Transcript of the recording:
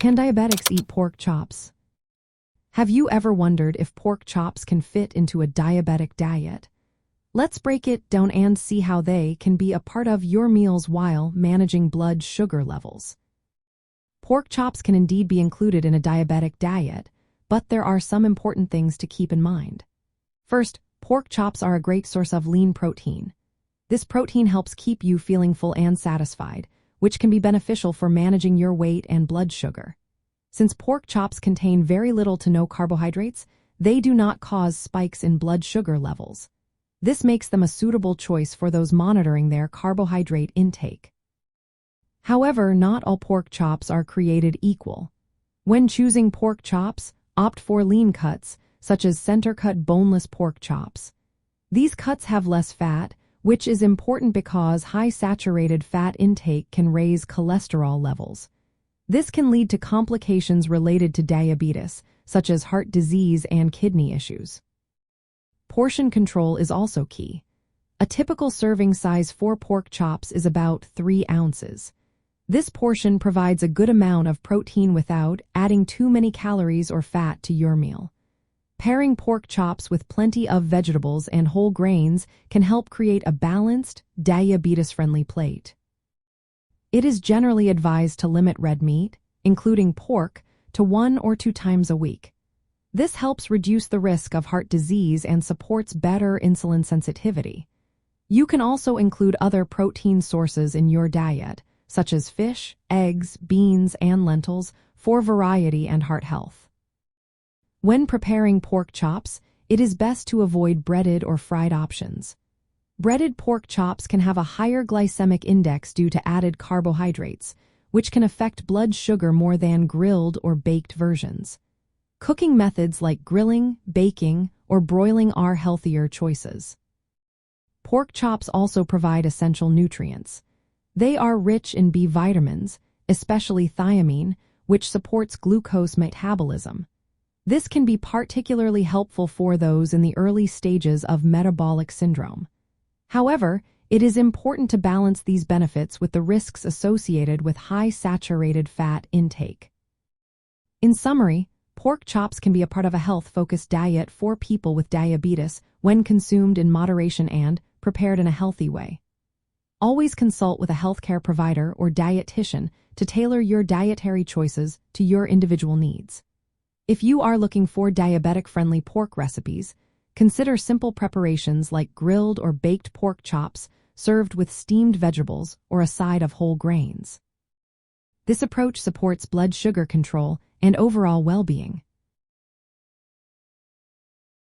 Can diabetics eat pork chops? Have you ever wondered if pork chops can fit into a diabetic diet? Let's break it down and see how they can be a part of your meals while managing blood sugar levels. Pork chops can indeed be included in a diabetic diet, but there are some important things to keep in mind. First, pork chops are a great source of lean protein. This protein helps keep you feeling full and satisfied, which can be beneficial for managing your weight and blood sugar. Since pork chops contain very little to no carbohydrates, they do not cause spikes in blood sugar levels. This makes them a suitable choice for those monitoring their carbohydrate intake. However, not all pork chops are created equal. When choosing pork chops, opt for lean cuts, such as center-cut boneless pork chops. These cuts have less fat, which is important because high saturated fat intake can raise cholesterol levels. This can lead to complications related to diabetes, such as heart disease and kidney issues. Portion control is also key. A typical serving size for pork chops is about 3 ounces. This portion provides a good amount of protein without adding too many calories or fat to your meal. Pairing pork chops with plenty of vegetables and whole grains can help create a balanced, diabetes-friendly plate. It is generally advised to limit red meat, including pork, to 1 or 2 times a week. This helps reduce the risk of heart disease and supports better insulin sensitivity. You can also include other protein sources in your diet, such as fish, eggs, beans, and lentils, for variety and heart health. When preparing pork chops, it is best to avoid breaded or fried options. Breaded pork chops can have a higher glycemic index due to added carbohydrates, which can affect blood sugar more than grilled or baked versions. Cooking methods like grilling, baking, or broiling are healthier choices. Pork chops also provide essential nutrients. They are rich in B vitamins, especially thiamine, which supports glucose metabolism. This can be particularly helpful for those in the early stages of metabolic syndrome. However, it is important to balance these benefits with the risks associated with high saturated fat intake. In summary, pork chops can be a part of a health-focused diet for people with diabetes when consumed in moderation and prepared in a healthy way. Always consult with a healthcare provider or dietitian to tailor your dietary choices to your individual needs. If you are looking for diabetic-friendly pork recipes, consider simple preparations like grilled or baked pork chops served with steamed vegetables or a side of whole grains. This approach supports blood sugar control and overall well-being.